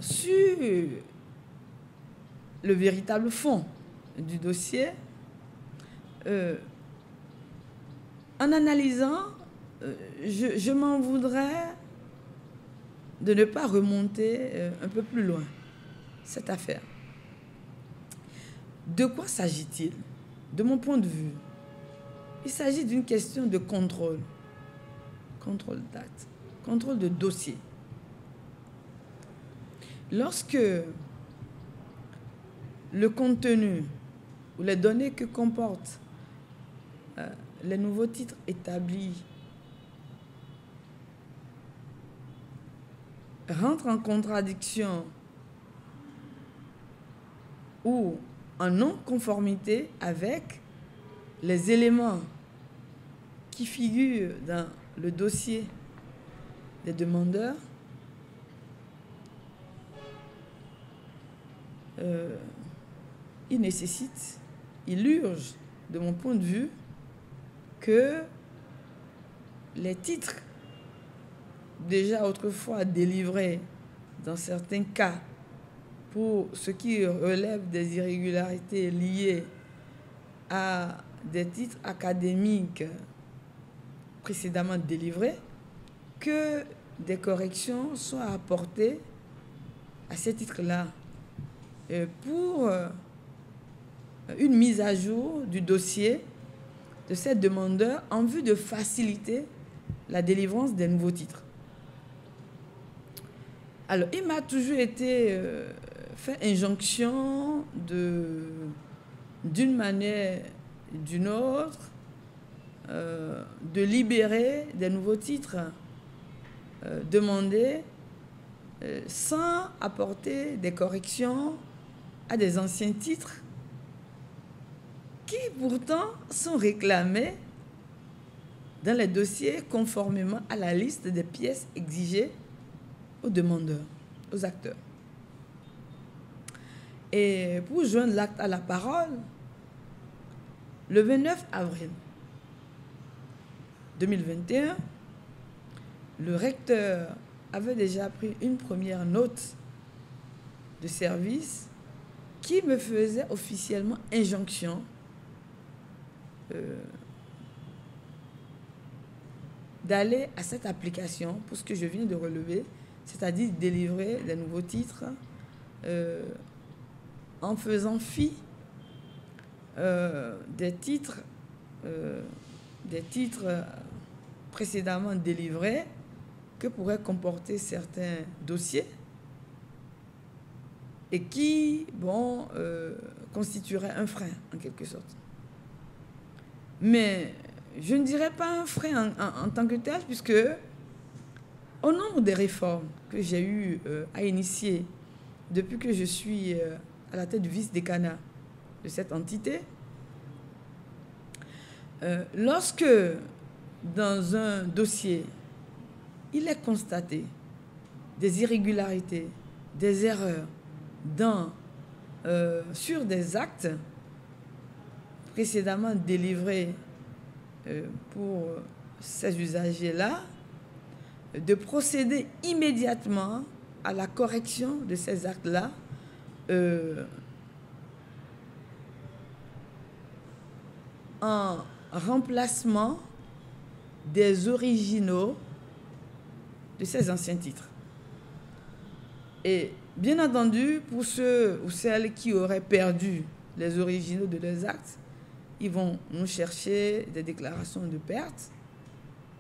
sur le véritable fond du dossier, en analysant, je m'en voudrais de ne pas remonter un peu plus loin cette affaire. De quoi s'agit-il? De mon point de vue, il s'agit d'une question de contrôle. Contrôle d'acte, contrôle de dossier. Lorsque le contenu ou les données que comportent les nouveaux titres établis rentrent en contradiction ou en non-conformité avec les éléments qui figurent dans le dossier des demandeurs, il urge, de mon point de vue, que les titres déjà autrefois délivrés dans certains cas pour ce qui relève des irrégularités liées à des titres académiques précédemment délivrés, que des corrections soient apportées à ces titres-là pour une mise à jour du dossier de ces demandeurs en vue de faciliter la délivrance des nouveaux titres. Alors, il m'a toujours été fait injonction d'une manière ou d'une autre de libérer des nouveaux titres demandés sans apporter des corrections à des anciens titres qui pourtant sont réclamés dans les dossiers conformément à la liste des pièces exigées aux demandeurs, aux acteurs. Et pour joindre l'acte à la parole, le 29 avril 2021, le recteur avait déjà pris une première note de service qui me faisait officiellement injonction d'aller à cette application pour ce que je viens de relever, c'est-à-dire délivrer des nouveaux titres en faisant fi des titres précédemment délivrés que pourraient comporter certains dossiers et qui, constitueraient un frein en quelque sorte. Mais je ne dirais pas un frein en tant que tel, puisque au nombre des réformes que j'ai eu à initier depuis que je suis à la tête du vice-décanat de cette entité, lorsque dans un dossier, il est constaté des irrégularités, des erreurs sur des actes précédemment délivrés pour ces usagers-là, de procéder immédiatement à la correction de ces actes-là en remplacement des originaux de ces anciens titres. Et bien entendu, pour ceux ou celles qui auraient perdu les originaux de leurs actes, ils vont nous chercher des déclarations de perte,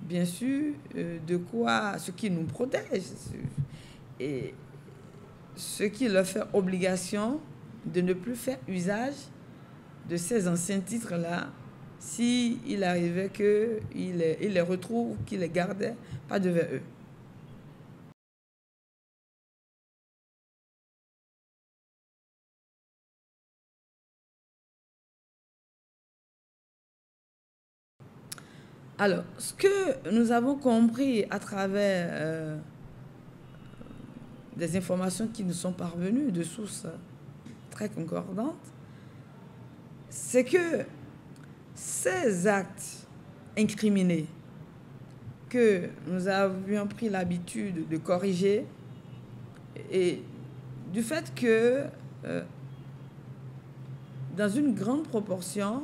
bien sûr, ce qui nous protège et ce qui leur fait obligation de ne plus faire usage de ces anciens titres-là s'il arrivait qu'ils les retrouvent, qu'ils les gardaient pas devant eux. Alors, ce que nous avons compris à travers des informations qui nous sont parvenues de sources très concordantes, c'est que ces actes incriminés que nous avions pris l'habitude de corriger et du fait que dans une grande proportion,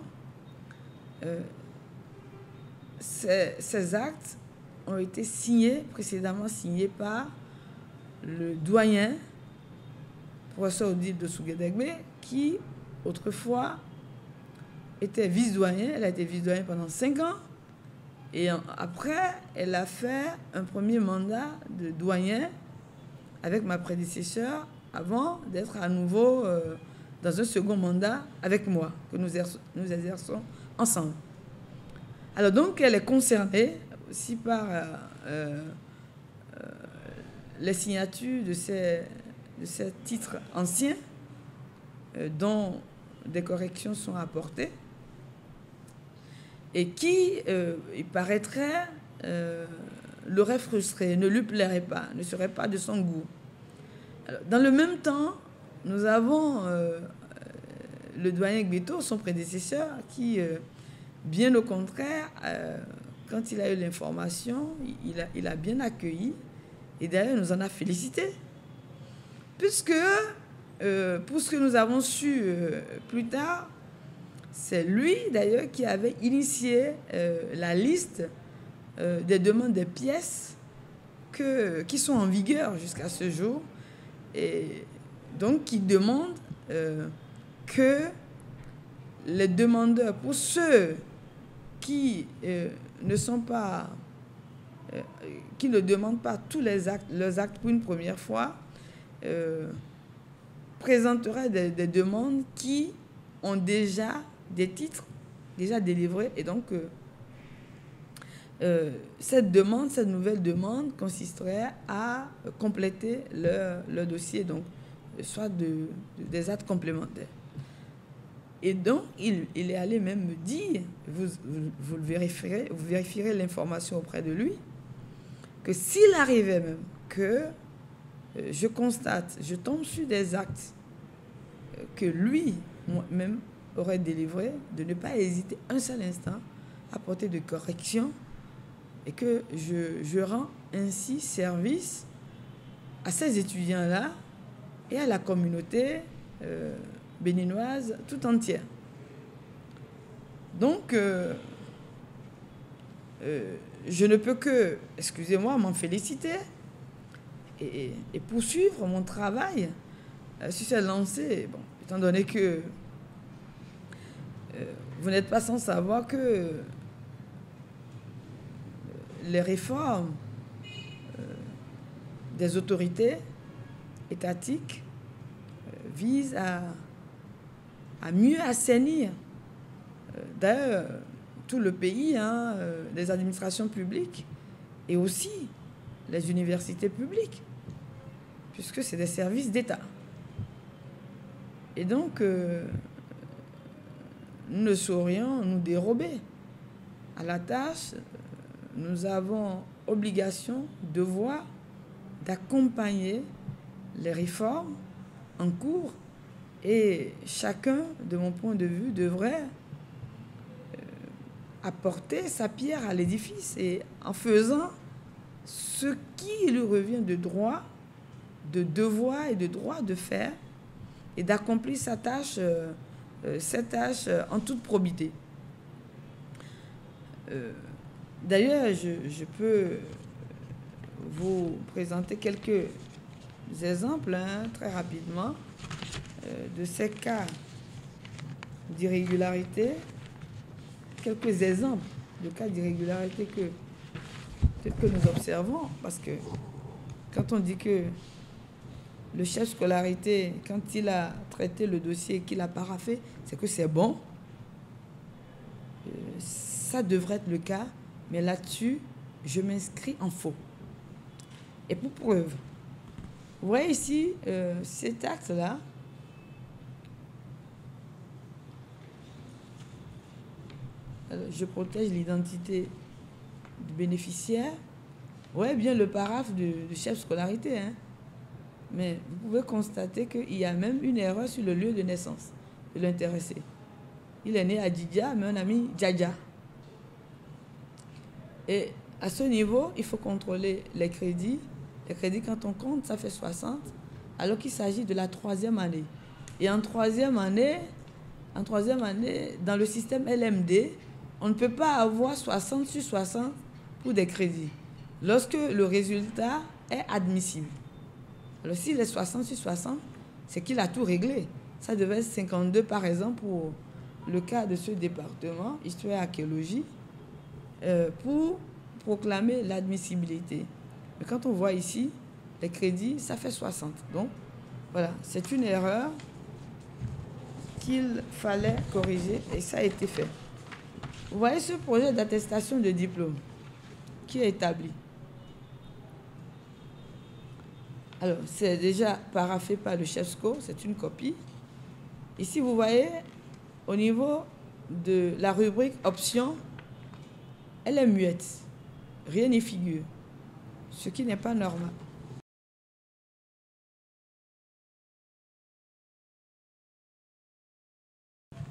ces actes ont été précédemment signés par le doyen, professeur Odile de Souguédegbe, qui autrefois était vice-doyen. Elle a été vice-doyen pendant 5 ans. Et après, elle a fait un premier mandat de doyen avec ma prédécesseur avant d'être à nouveau dans un second mandat avec moi, que nous exerçons ensemble. Alors donc, elle est concernée aussi par les signatures de ces titres anciens dont des corrections sont apportées et qui, il paraîtrait, l'aurait frustré, ne lui plairait pas, ne serait pas de son goût. Alors, dans le même temps, nous avons le doyen Gbéto, son prédécesseur, qui, bien au contraire, quand il a eu l'information, il a bien accueilli et d'ailleurs nous en a félicité. Puisque, pour ce que nous avons su plus tard, c'est lui d'ailleurs qui avait initié la liste des demandes des pièces qui sont en vigueur jusqu'à ce jour et donc qui demande que les demandeurs, pour ceux qui ne demandent pas tous leurs actes pour une première fois, présenteraient des demandes qui ont déjà des titres déjà délivrés. Et donc, cette nouvelle demande consisterait à compléter leur dossier, donc soit des actes complémentaires. Et donc, il est allé même me dire, vous vérifierez l'information auprès de lui, que s'il arrivait même que je constate, je tombe sur des actes que lui, moi-même, aurait délivré, de ne pas hésiter un seul instant à porter de correction et que je rends ainsi service à ces étudiants-là et à la communauté béninoise tout entière. Donc, je ne peux que, excusez-moi, m'en féliciter et poursuivre mon travail sur cette lancée. Bon, étant donné que vous n'êtes pas sans savoir que les réformes des autorités étatiques visent à mieux assainir d'ailleurs tout le pays, les administrations publiques et aussi les universités publiques, puisque c'est des services d'État. Et donc, nous ne saurions nous dérober à la tâche. Nous avons obligation, devoir d'accompagner les réformes en cours et chacun, de mon point de vue, devrait apporter sa pierre à l'édifice et en faisant ce qui lui revient de droit, de devoir et de droit de faire et d'accomplir sa tâche, cette tâche en toute probité. D'ailleurs, je peux vous présenter quelques exemples très rapidement de ces cas d'irrégularité, quelques exemples de cas d'irrégularité que nous observons, parce que quand on dit que le chef scolarité, quand il a traité le dossier et qu'il a paraphé, c'est que c'est bon. Ça devrait être le cas, mais là-dessus, je m'inscris en faux. Et pour preuve, vous voyez ici cet acte-là, je protège l'identité du bénéficiaire. Ouais, bien le paraphe du chef scolarité, mais vous pouvez constater qu'il y a même une erreur sur le lieu de naissance de l'intéressé. Il est né à Djidja, mais on a mis Djadja. Et à ce niveau, il faut contrôler les crédits. Les crédits, quand on compte, ça fait 60. alors qu'il s'agit de la troisième année. Et en troisième année, dans le système LMD, on ne peut pas avoir 60 sur 60 pour des crédits, lorsque le résultat est admissible. Alors s'il est 60 sur 60, c'est qu'il a tout réglé. Ça devait être 52 par exemple pour le cas de ce département, Histoire et Archéologie, pour proclamer l'admissibilité. Mais quand on voit ici, les crédits, ça fait 60. Donc, voilà, c'est une erreur qu'il fallait corriger et ça a été fait. Vous voyez ce projet d'attestation de diplôme qui est établi. Alors, c'est déjà paraphé par le chef SCO, c'est une copie. Ici, vous voyez, au niveau de la rubrique options, elle est muette. Rien n'y figure, ce qui n'est pas normal.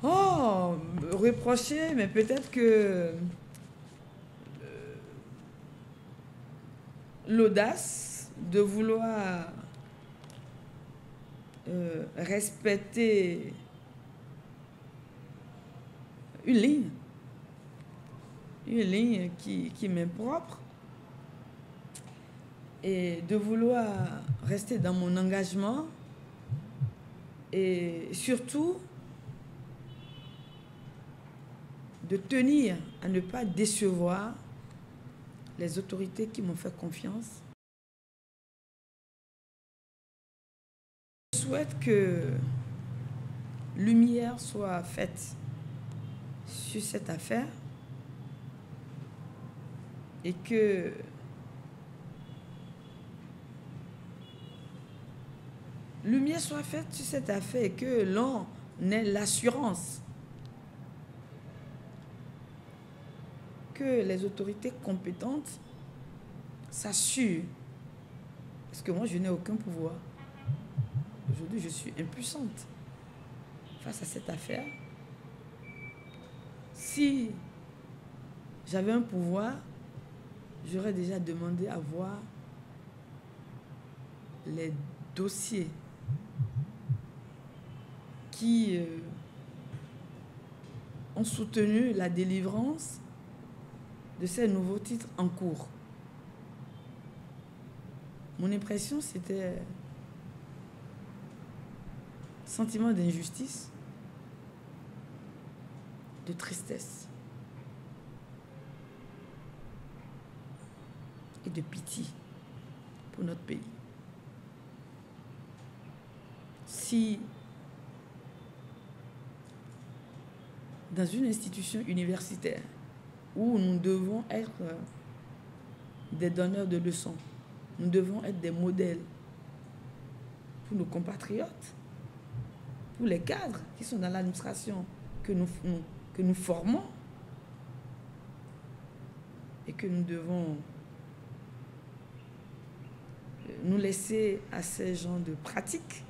Oh, reprocher, mais peut-être que l'audace de vouloir respecter une ligne qui m'est propre, et de vouloir rester dans mon engagement et surtout de tenir à ne pas décevoir les autorités qui m'ont fait confiance. Je souhaite que lumière soit faite sur cette affaire et que lumière soit faite sur cette affaire et que l'on ait l'assurance que les autorités compétentes s'assurent. Parce que moi, je n'ai aucun pouvoir. Aujourd'hui, je suis impuissante face à cette affaire. Si j'avais un pouvoir, j'aurais déjà demandé à voir les dossiers qui ont soutenu la délivrance de ces nouveaux titres en cours. Mon impression, c'était sentiment d'injustice, de tristesse et de pitié pour notre pays. Si dans une institution universitaire où nous devons être des donneurs de leçons, nous devons être des modèles pour nos compatriotes, pour les cadres qui sont dans l'administration que nous formons et que nous devons nous laisser à ces genres de pratiques,